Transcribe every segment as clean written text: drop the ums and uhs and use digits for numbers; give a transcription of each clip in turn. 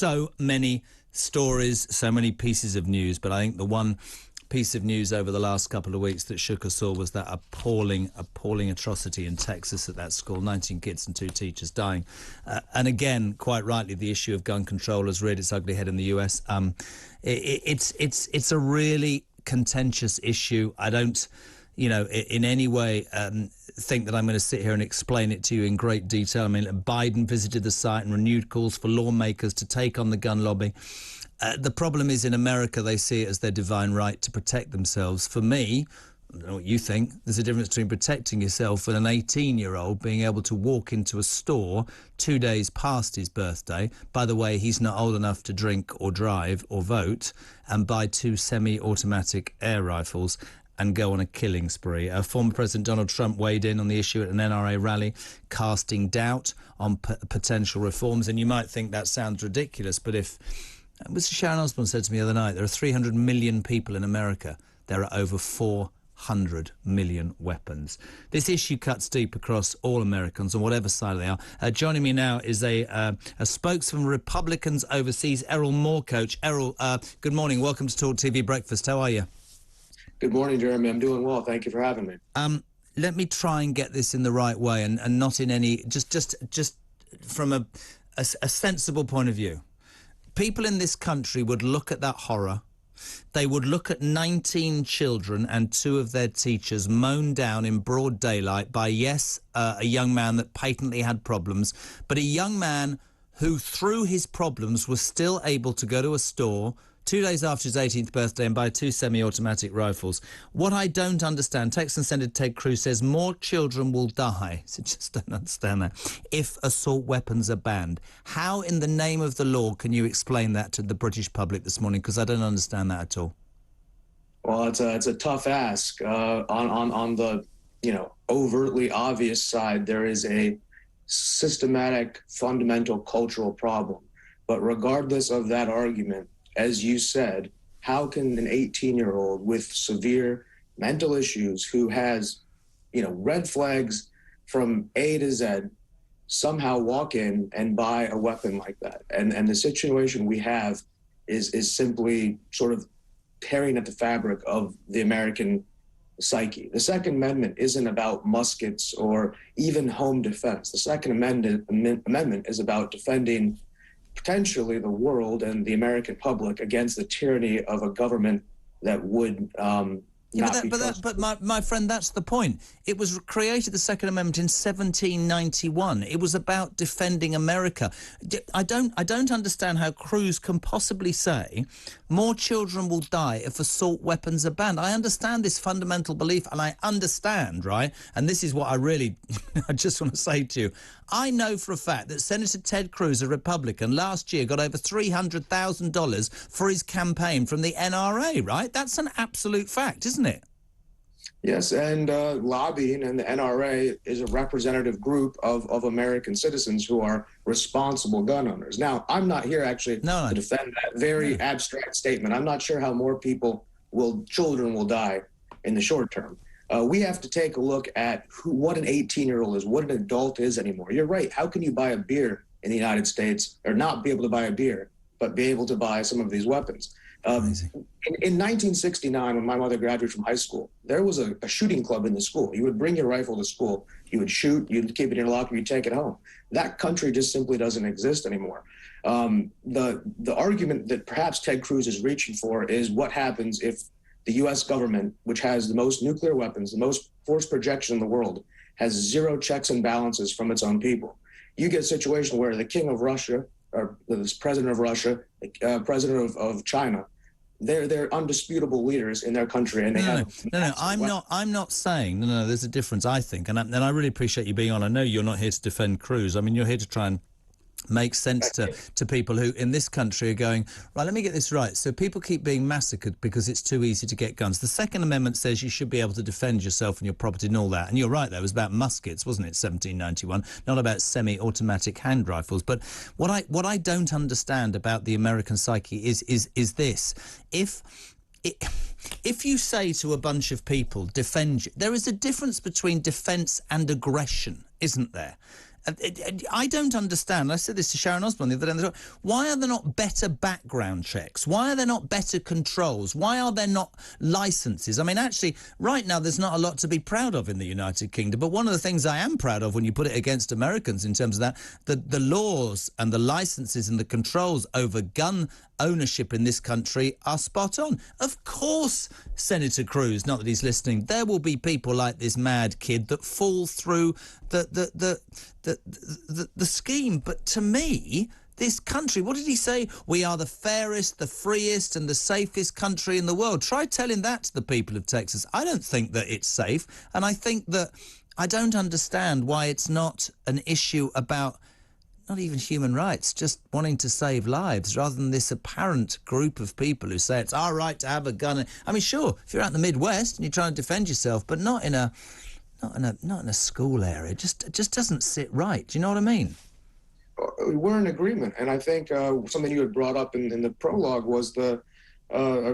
so many stories, so many pieces of news, but I think the one piece of news over the last couple of weeks that shook us all was that appalling atrocity in Texas at that school. 19 kids and 2 teachers dying. And again, quite rightly, the issue of gun control has reared its ugly head in the US. It's a really contentious issue. I don't, in any way think that I'm going to sit here and explain it to you in great detail. I mean, Biden visited the site and renewed calls for lawmakers to take on the gun lobby. The problem is in America, they see it as their divine right to protect themselves. For me, I don't know what you think, there's a difference between protecting yourself and an 18-year-old being able to walk into a store 2 days past his birthday. By the way, he's not old enough to drink or drive or vote, and buy 2 semi-automatic air rifles and go on a killing spree. Former President Donald Trump weighed in on the issue at an NRA rally, casting doubt on potential reforms. And you might think that sounds ridiculous, but if... Mr. Sharon Osbourne said to me the other night, there are 300 million people in America. There are over 400 million weapons. This issue cuts deep across all Americans on whatever side they are. Joining me now is a spokesman for Republicans overseas, Errol Moorcoach. Errol, good morning. Welcome to Talk TV Breakfast. How are you? Good morning, Jeremy. I'm doing well. Thank you for having me. Let me try and get this in the right way and not in any... Just from a sensible point of view. People in this country would look at that horror. They would look at 19 children and 2 of their teachers mown down in broad daylight by, yes, a young man that patently had problems, but a young man who, through his problems, was still able to go to a store 2 days after his 18th birthday and buy 2 semi-automatic rifles. What I don't understand, Texan Senator Ted Cruz says more children will die, so just don't understand that, if assault weapons are banned. How in the name of the law can you explain that to the British public this morning? Because I don't understand that at all. Well, it's a tough ask. On the overtly obvious side, there is a systematic, fundamental cultural problem. But regardless of that argument, as you said, how can an 18-year-old with severe mental issues who has, red flags from A to Z somehow walk in and buy a weapon like that? And the situation we have is simply sort of tearing at the fabric of the American psyche. The Second Amendment isn't about muskets or even home defense. The Second Amendment is about defending potentially the world and the American public against the tyranny of a government that would But my friend, that's the point. It was created, the Second Amendment, in 1791. It was about defending America. I don't understand how Cruz can possibly say more children will die if assault weapons are banned. I understand this fundamental belief, and I understand, right? And this is what I really, I just want to say to you. I know for a fact that Senator Ted Cruz, a Republican, last year got over $300,000 for his campaign from the NRA, right? That's an absolute fact, isn't it? Yes, and lobbying and the NRA is a representative group of American citizens who are responsible gun owners. Now, I'm not here actually to defend that very abstract statement. I'm not sure how more children will die in the short term. We have to take a look at what an 18-year-old is, what an adult is anymore. You're right. How can you buy a beer in the United States, or not be able to buy a beer, but be able to buy some of these weapons? In 1969, when my mother graduated from high school, there was a shooting club in the school. You would bring your rifle to school, you would shoot, you'd keep it in your locker, you'd take it home. That country just simply doesn't exist anymore. The argument that perhaps Ted Cruz is reaching for is what happens if the U.S. government, which has the most nuclear weapons, the most force projection in the world, has zero checks and balances from its own people. You get a situation where the king of Russia, or the president of Russia, president of China, they're undisputable leaders in their country, and they I'm not saying there's a difference, I think, and I really appreciate you being on. I know you're not here to defend Cruz. I mean, you're here to try and make sense to people who in this country are going, right, let me get this right. So people keep being massacred because it's too easy to get guns. The Second Amendment says you should be able to defend yourself and your property and all that. And you're right, that was about muskets, wasn't it, 1791, not about semi-automatic hand rifles. But what I don't understand about the American psyche is this. If you say to a bunch of people, defend you, there is a difference between defence and aggression, isn't there? I don't understand. I said this to Sharon Osbourne the other day on the show. Why are there not better background checks? Why are there not better controls? Why are there not licences? I mean, actually, right now there's not a lot to be proud of in the United Kingdom. But one of the things I am proud of when you put it against Americans in terms of that, the laws and the licences and the controls over gun ownership in this country are spot on. Of course, Senator Cruz, not that he's listening, there will be people like this mad kid that fall through the scheme. But to me, this country, what did he say? We are the fairest, the freest and the safest country in the world. Try telling that to the people of Texas. I don't think that it's safe. And I think that I don't understand why it's not an issue about not even human rights, just wanting to save lives, rather than this apparent group of people who say it's our right to have a gun. I mean, sure, if you're out in the Midwest and you're trying to defend yourself, but not in a school area. It just doesn't sit right. Do you know what I mean? We're in agreement, and I think something you had brought up in the prologue was the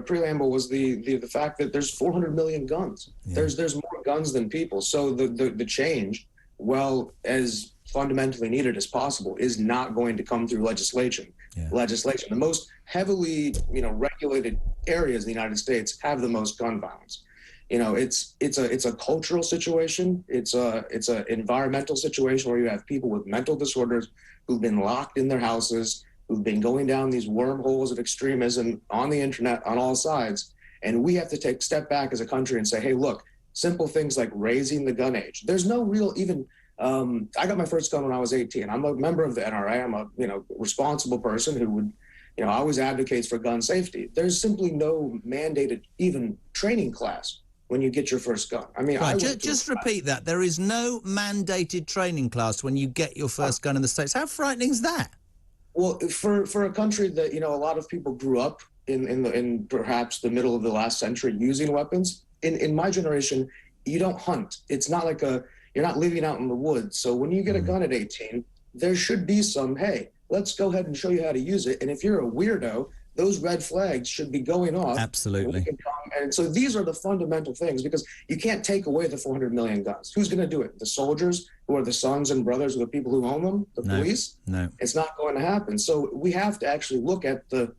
preamble was the fact that there's 400 million guns. Yeah. There's more guns than people. So the change, well, as fundamentally needed as possible, is not going to come through legislation. Yeah. The most heavily regulated areas in the United States have the most gun violence. It's a cultural situation. It's a environmental situation where you have people with mental disorders who've been locked in their houses, who've been going down these wormholes of extremism on the internet on all sides. And we have to take a step back as a country and say, hey, look, simple things like raising the gun age. There's no real even. I got my first gun when I was 18. I'm a member of the NRA. I'm a responsible person who would always advocates for gun safety. There's simply no mandated even training class when you get your first gun. I mean, right, just repeat that. There is no mandated training class when you get your first gun in the States. How frightening is that? Well, for a country that a lot of people grew up in perhaps the middle of the last century using weapons. In my generation, you don't hunt. It's not like you're not living out in the woods. So when you get a gun at 18, there should be some, hey, let's go ahead and show you how to use it. And if you're a weirdo, those red flags should be going off. Absolutely. And so these are the fundamental things, because you can't take away the 400 million guns. Who's going to do it? The soldiers who are the sons and brothers of the people who own them? The police? No. It's not going to happen. So we have to actually look at the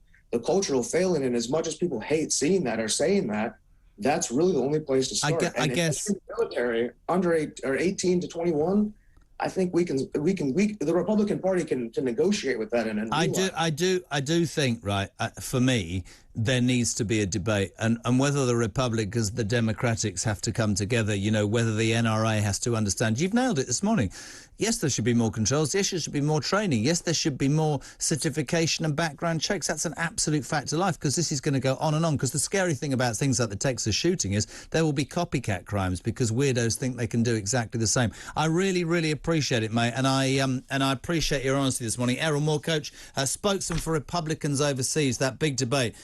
cultural failing. And as much as people hate seeing that or saying that, that's really the only place to start. I guess the military under 18 to 21, I think the Republican Party can negotiate with that. And I do think, right, for me, there needs to be a debate, and whether the Republicans, the Democrats have to come together, whether the NRA has to understand. You've nailed it this morning. Yes, there should be more controls. Yes, there should be more training. Yes, there should be more certification and background checks. That's an absolute fact of life, because this is going to go on and on. Because the scary thing about things like the Texas shooting is there will be copycat crimes because weirdos think they can do exactly the same. I really, really appreciate it, mate, and I appreciate your honesty this morning. Errol Moore, coach, spokesman for Republicans overseas, that big debate.